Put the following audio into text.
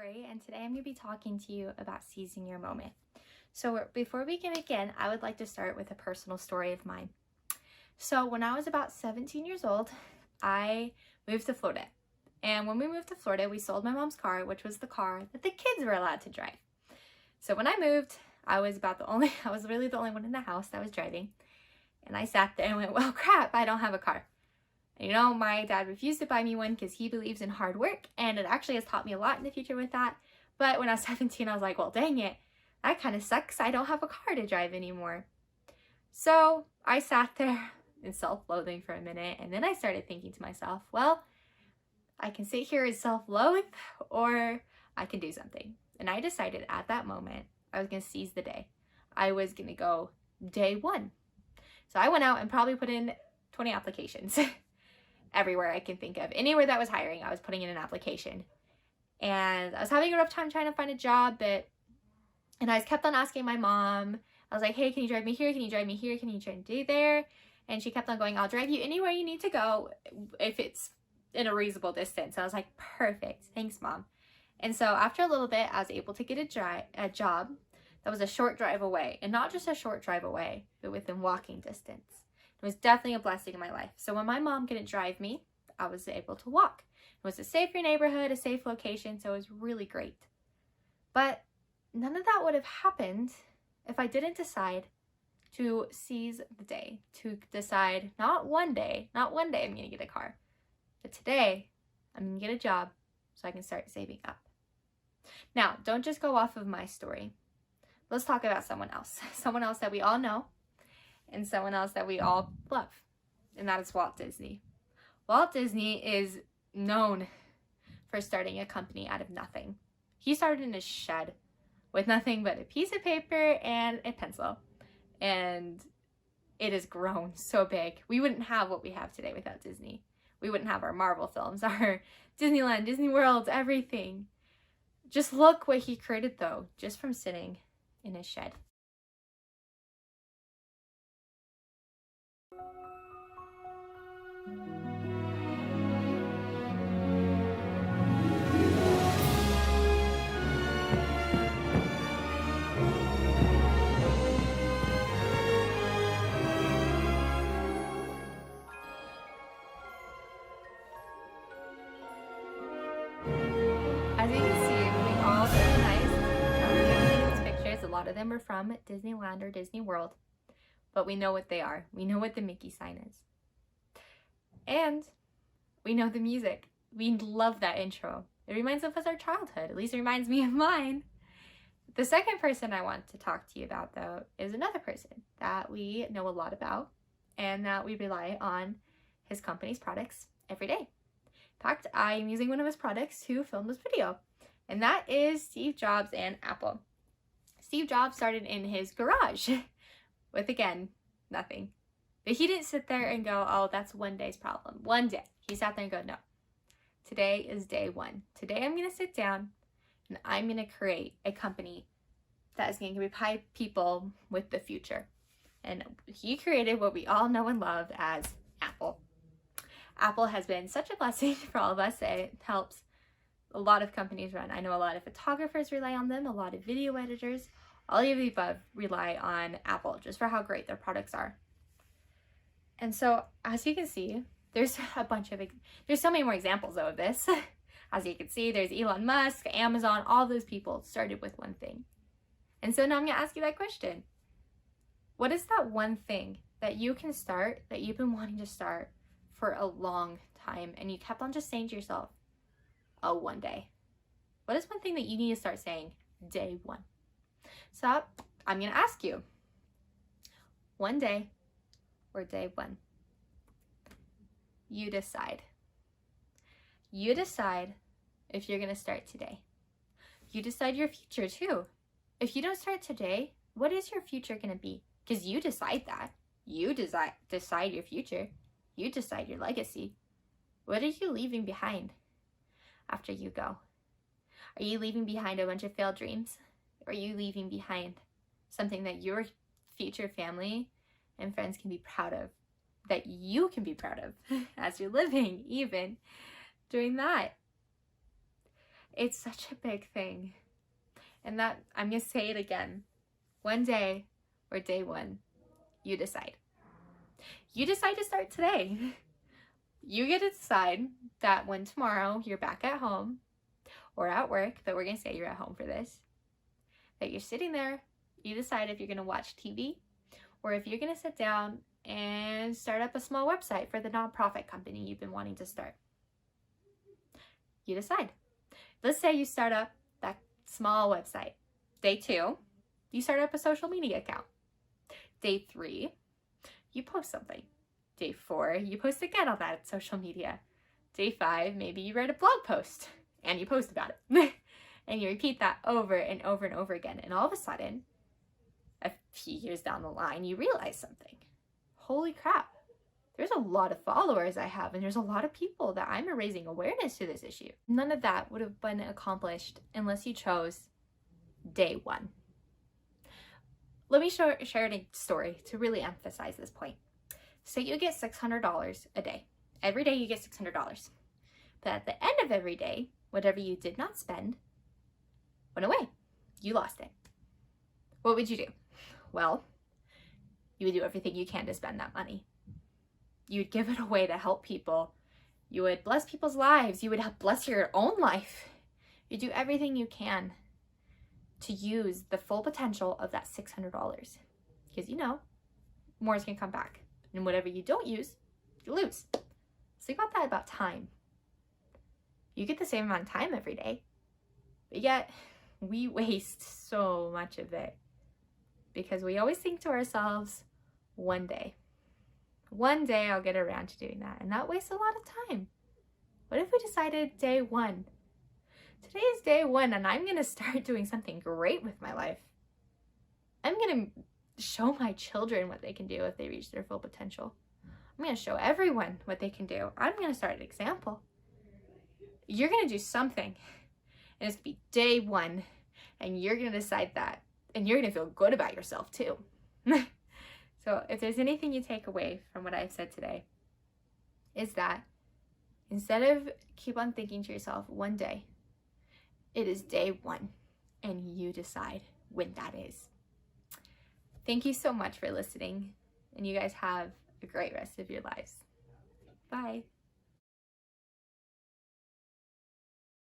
Lori, and today I'm going to be talking to you about seizing your moment. So before we can begin, I would like to start with a personal story of mine. So when I was about 17 years old, I moved to Florida. And when we moved to Florida, we sold my mom's car, which was the car that the kids were allowed to drive. So when I moved, I was really the only one in the house that was driving. And I sat there and went, well, crap, I don't have a car. You know, my dad refused to buy me one because he believes in hard work, and it actually has taught me a lot in the future with that. But when I was 17, I was like, well, dang it, that kind of sucks. I don't have a car to drive anymore. So I sat there in self-loathing for a minute, and then I started thinking to myself, well, I can sit here and self-loathe, or I can do something. And I decided at that moment, I was going to seize the day. I was going to go day one. So I went out and probably put in 20 applications. Everywhere I can think of. Anywhere that was hiring, I was putting in an application. And I was having a rough time trying to find a job, and I kept on asking my mom. I was like, hey, can you drive me here? Can you drive me here? Can you drive me there? And she kept on going, I'll drive you anywhere you need to go if it's in a reasonable distance. I was like, perfect. Thanks, Mom. And so after a little bit, I was able to get a job that was a short drive away. And not just a short drive away, but within walking distance. It was definitely a blessing in my life. So when my mom couldn't drive me, I was able to walk. It was a safer neighborhood, a safe location, so it was really great. But none of that would have happened if I didn't decide to seize the day, to decide not one day I'm going to get a car, but today I'm going to get a job so I can start saving up. Now, don't just go off of my story. Let's talk about someone else that we all know, and someone else that we all love, and that is Walt Disney. Walt Disney is known for starting a company out of nothing. He started in his shed with nothing but a piece of paper and a pencil, and it has grown so big. We wouldn't have what we have today without Disney. We wouldn't have our Marvel films, our Disneyland, Disney World, everything. Just look what he created, though, just from sitting in his shed. As you can see, we all recognize these pictures. A lot of them are from Disneyland or Disney World, but we know what they are. We know what the Mickey sign is. And we know the music. We love that intro. It reminds us of our childhood. At least it reminds me of mine. The second person I want to talk to you about, though, is another person that we know a lot about and that we rely on his company's products every day. In fact, I'm using one of his products to film this video, and that is Steve Jobs and Apple. Steve Jobs started in his garage with, again, nothing. But he didn't sit there and go, oh, that's one day's problem. One day. He sat there and go, no. Today is day one. Today I'm going to sit down and I'm going to create a company that is going to provide people with the future. And he created what we all know and love as Apple. Apple has been such a blessing for all of us. It helps a lot of companies run. I know a lot of photographers rely on them, a lot of video editors. All of the above rely on Apple just for how great their products are. And so, as you can see, there's so many more examples though of this. As you can see, there's Elon Musk, Amazon, all those people started with one thing. And so now I'm going to ask you that question. What is that one thing that you can start, that you've been wanting to start for a long time, and you kept on just saying to yourself, oh, one day? What is one thing that you need to start saying day one? So I'm going to ask you, one day or day one? You decide. You decide if you're going to start today. You decide your future too. If you don't start today, what is your future going to be? Because you decide that. You decide your future. You decide your legacy. What are you leaving behind after you go? Are you leaving behind a bunch of failed dreams? Or are you leaving behind something that your future family and friends can be proud of? That you can be proud of as you're living, even doing that? It's such a big thing. And that, I'm going to say it again. One day, or day one, you decide. You decide to start today. You get to decide that when tomorrow you're back at home or at work, but we're going to say you're at home for this, that you're sitting there, you decide if you're going to watch TV or if you're going to sit down and start up a small website for the nonprofit company you've been wanting to start. You decide. Let's say you start up that small website. Day 2, you start up a social media account. Day 3, you post something. Day 4, you post again on that social media. Day 5, maybe you write a blog post and you post about it. And you repeat that over and over and over again. And all of a sudden, a few years down the line, you realize something. Holy crap. There's a lot of followers I have, and there's a lot of people that I'm raising awareness to this issue. None of that would have been accomplished unless you chose day 1. Let me share a story to really emphasize this point. Say you get $600 a day. Every day you get $600. But at the end of every day, whatever you did not spend went away. You lost it. What would you do? Well, you would do everything you can to spend that money. You would give it away to help people. You would bless people's lives. You would help bless your own life. You do everything you can to use the full potential of that $600. Because you know, more is going to come back. And whatever you don't use, you lose. Think about that about time. You get the same amount of time every day, but yet we waste so much of it because we always think to ourselves, one day I'll get around to doing that. And that wastes a lot of time. What if we decided day 1? Today is day 1 and I'm going to start doing something great with my life. I'm going to show my children what they can do if they reach their full potential. I'm going to show everyone what they can do. I'm going to start an example. You're going to do something, and it's going to be day 1, and you're going to decide that, and you're going to feel good about yourself too. So if there's anything you take away from what I've said today, is that instead of keep on thinking to yourself, one day, it is day 1, and you decide when that is. Thank you so much for listening, and you guys have a great rest of your lives. Bye.